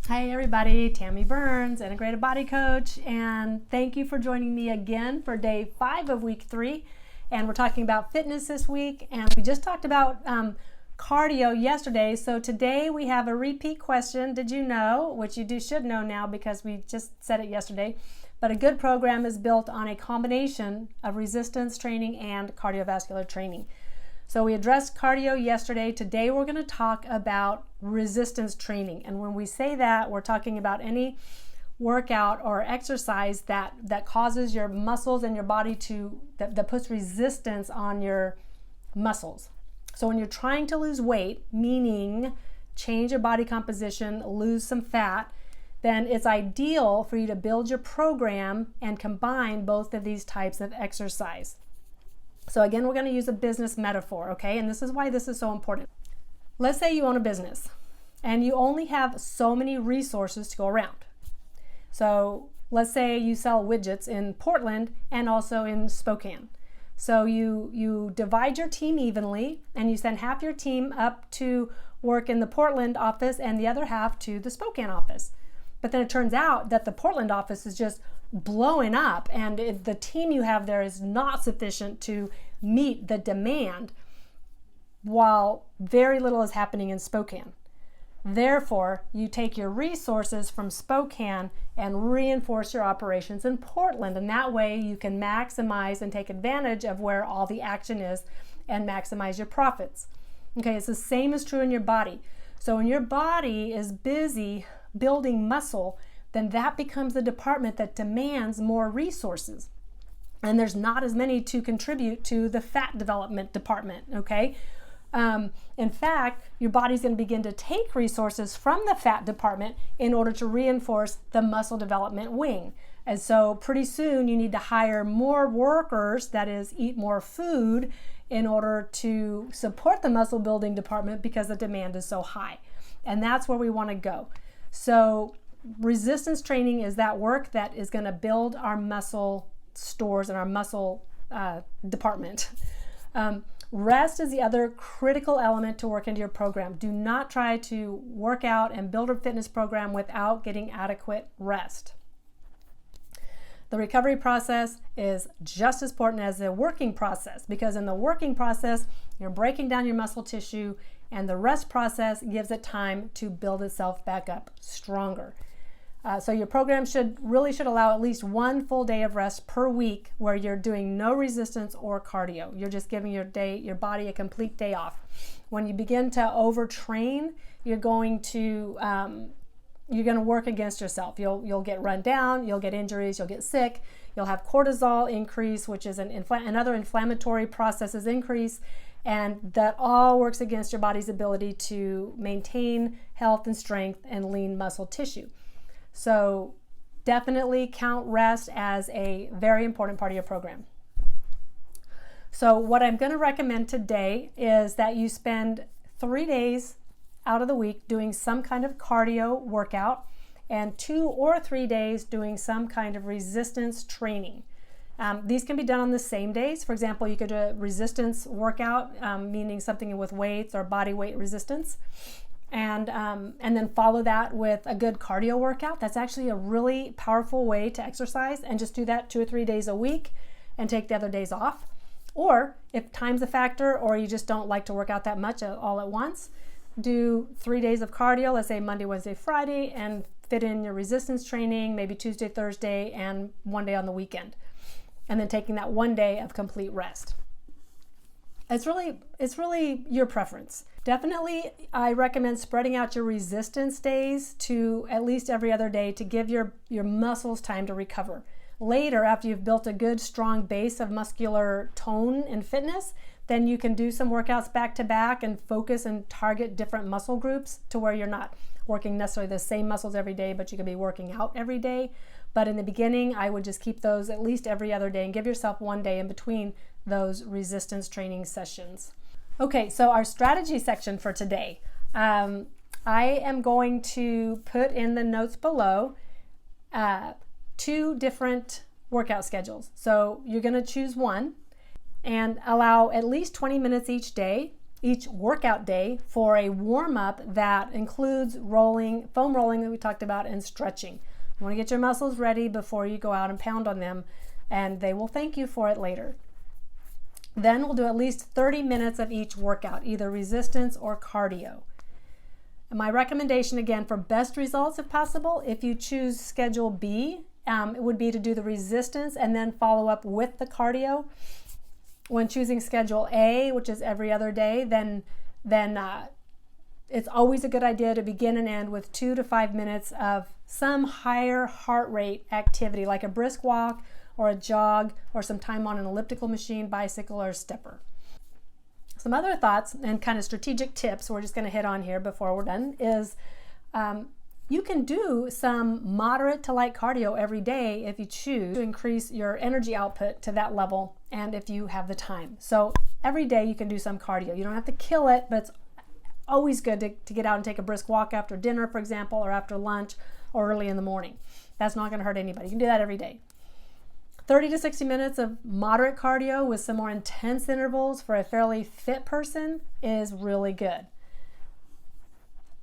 Hi everybody, Tammy Burns, Integrated Body Coach, and thank you for joining me again for day 5 of week 3. And we're talking about fitness this week, and we just talked about cardio yesterday. So today we have a repeat question. Did you know, which you should know now because we just said it yesterday, but a good program is built on a combination of resistance training and cardiovascular training. So we addressed cardio yesterday. Today we're going to talk about resistance training. And when we say that, we're talking about any workout or exercise that causes your muscles and your body that puts resistance on your muscles. So when you're trying to lose weight, meaning change your body composition, lose some fat, then it's ideal for you to build your program and combine both of these types of exercise. So again, we're going to use a business metaphor, okay? And this is why this is so important. Let's say you own a business and you only have so many resources to go around. So let's say you sell widgets in Portland and also in Spokane. So you divide your team evenly and you send half your team up to work in the Portland office and the other half to the Spokane office. But then it turns out that the Portland office is just blowing up and the team you have there is not sufficient to meet the demand while very little is happening in Spokane. Therefore, you take your resources from Spokane and reinforce your operations in Portland, and that way you can maximize and take advantage of where all the action is and maximize your profits. Okay, it's the same is true in your body. So when your body is busy building muscle, then that becomes the department that demands more resources. And there's not as many to contribute to the fat development department, okay? In fact, your body's going to begin to take resources from the fat department in order to reinforce the muscle development wing. And so pretty soon you need to hire more workers, that is, eat more food, in order to support the muscle building department because the demand is so high. And that's where we want to go. So resistance training is that work that is going to build our muscle stores and our muscle department. Rest is the other critical element to work into your program. Do not try to work out and build a fitness program without getting adequate rest. The recovery process is just as important as the working process, because in the working process, you're breaking down your muscle tissue, and the rest process gives it time to build itself back up stronger. So your program should allow at least one full day of rest per week where you're doing no resistance or cardio. You're just giving your body a complete day off. When you begin to overtrain, you're going to work against yourself. You'll get run down, you'll get injuries, you'll get sick, you'll have cortisol increase, which is another inflammatory processes increase, and that all works against your body's ability to maintain health and strength and lean muscle tissue. So definitely count rest as a very important part of your program. So what I'm going to recommend today is that you spend 3 days out of the week doing some kind of cardio workout and 2 or 3 days doing some kind of resistance training. These can be done on the same days. For example, you could do a resistance workout, meaning something with weights or body weight resistance. And then follow that with a good cardio workout. That's actually a really powerful way to exercise, and just do that 2 or 3 days a week and take the other days off. Or if time's a factor or you just don't like to work out that much all at once, do 3 days of cardio, let's say Monday, Wednesday, Friday, and fit in your resistance training, maybe Tuesday, Thursday, and 1 day on the weekend. And then taking that 1 day of complete rest. It's really your preference. Definitely, I recommend spreading out your resistance days to at least every other day to give your muscles time to recover. Later, after you've built a good, strong base of muscular tone and fitness, then you can do some workouts back to back and focus and target different muscle groups to where you're not working necessarily the same muscles every day, but you can be working out every day. But in the beginning, I would just keep those at least every other day and give yourself 1 day in between those resistance training sessions. Okay, so our strategy section for today. I am going to put in the notes below 2 different workout schedules. So you're going to choose one and allow at least 20 minutes each day each workout day for a warm-up that includes rolling, foam rolling that we talked about, and stretching. You want to get your muscles ready before you go out and pound on them, and they will thank you for it later. Then we'll do at least 30 minutes of each workout, either resistance or cardio. And my recommendation, again, for best results if possible, if you choose Schedule B, it would be to do the resistance and then follow up with the cardio. When choosing Schedule A, which is every other day, then it's always a good idea to begin and end with 2 to 5 minutes of some higher heart rate activity, like a brisk walk or a jog or some time on an elliptical machine, bicycle, or stepper. Some other thoughts and kind of strategic tips we're just going to hit on here before we're done is you can do some moderate to light cardio every day if you choose to increase your energy output to that level and if you have the time. So every day you can do some cardio. You don't have to kill it, but it's always good to get out and take a brisk walk after dinner, for example, or after lunch or early in the morning. That's not going to hurt anybody. You can do that every day. 30 to 60 minutes of moderate cardio with some more intense intervals for a fairly fit person is really good.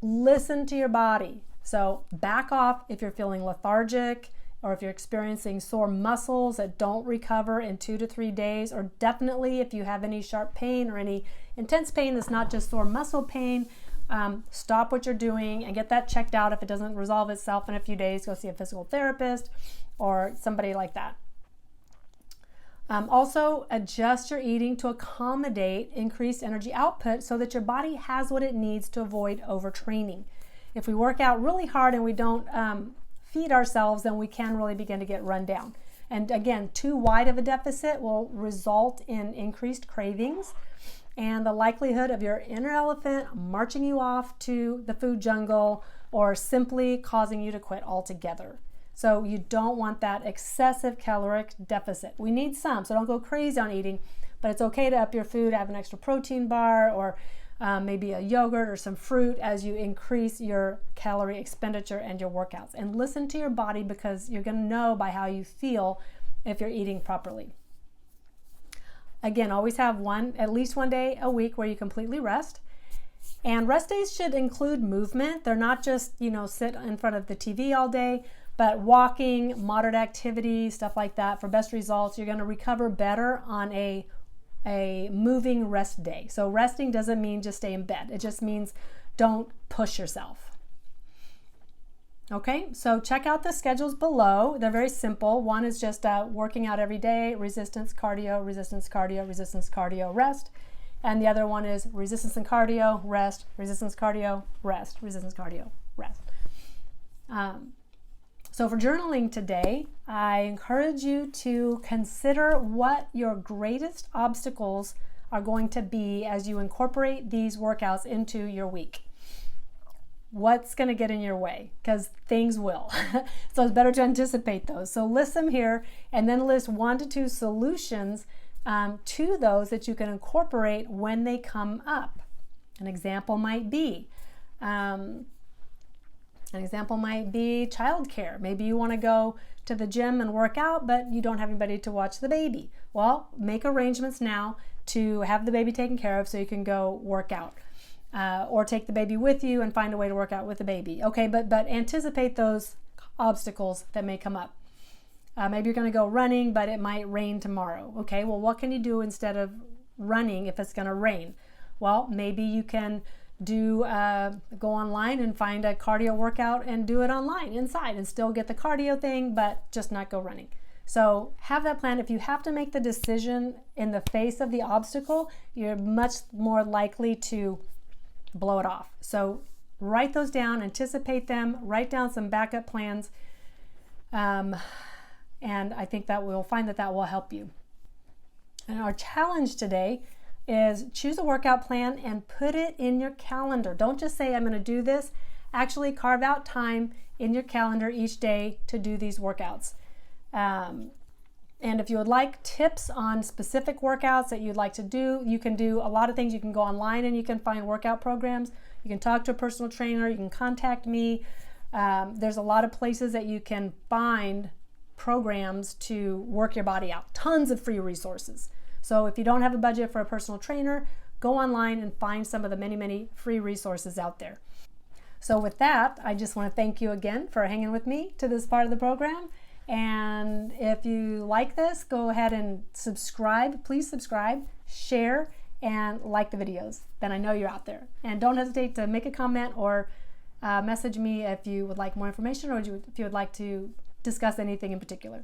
Listen to your body. So back off if you're feeling lethargic or if you're experiencing sore muscles that don't recover in 2 to 3 days, or definitely if you have any sharp pain or any intense pain that's not just sore muscle pain, stop what you're doing and get that checked out. If it doesn't resolve itself in a few days, go see a physical therapist or somebody like that. Also, adjust your eating to accommodate increased energy output so that your body has what it needs to avoid overtraining. If we work out really hard and we don't feed ourselves, then we can really begin to get run down. And again, too wide of a deficit will result in increased cravings and the likelihood of your inner elephant marching you off to the food jungle or simply causing you to quit altogether. So you don't want that excessive caloric deficit. We need some, so don't go crazy on eating, but it's okay to up your food, have an extra protein bar or maybe a yogurt or some fruit as you increase your calorie expenditure and your workouts. And listen to your body, because you're going to know by how you feel if you're eating properly. Again, always have at least one day a week where you completely rest. And rest days should include movement. They're not just, sit in front of the TV all day, but walking, moderate activity, stuff like that. For best results, you're going to recover better on a moving rest day. So resting doesn't mean just stay in bed. It just means don't push yourself. Okay, so check out the schedules below. They're very simple. One is just working out every day, resistance, cardio, resistance, cardio, resistance, cardio, rest. And the other one is resistance and cardio, rest, resistance, cardio, rest, resistance, cardio, rest. So for journaling today, I encourage you to consider what your greatest obstacles are going to be as you incorporate these workouts into your week. What's going to get in your way? Because things will. So it's better to anticipate those. So list them here and then list 1 to 2 solutions to those that you can incorporate when they come up. An example might be childcare. Maybe you want to go to the gym and work out, but you don't have anybody to watch the baby. Well, make arrangements now to have the baby taken care of so you can go work out. Or take the baby with you and find a way to work out with the baby. Okay, but anticipate those obstacles that may come up. Maybe you're going to go running, but it might rain tomorrow. Okay, well, what can you do instead of running if it's going to rain? Well, maybe you can go online and find a cardio workout and do it online inside and still get the cardio thing, but just not go running. So have that plan. If you have to make the decision in the face of the obstacle, you're much more likely to blow it off. So write those down, anticipate them, write down some backup plans, and I think that we'll find that will help you. And our challenge today is choose a workout plan and put it in your calendar. Don't just say, I'm going to do this. Actually carve out time in your calendar each day to do these workouts. And if you would like tips on specific workouts that you'd like to do, you can do a lot of things. You can go online and you can find workout programs. You can talk to a personal trainer. You can contact me. There's a lot of places that you can find programs to work your body out. Tons of free resources. So if you don't have a budget for a personal trainer, go online and find some of the many, many free resources out there. So with that, I just want to thank you again for hanging with me to this part of the program. And if you like this, go ahead and subscribe. Please subscribe, share, and like the videos. Then I know you're out there. And don't hesitate to make a comment or message me if you would like more information or if you would like to discuss anything in particular.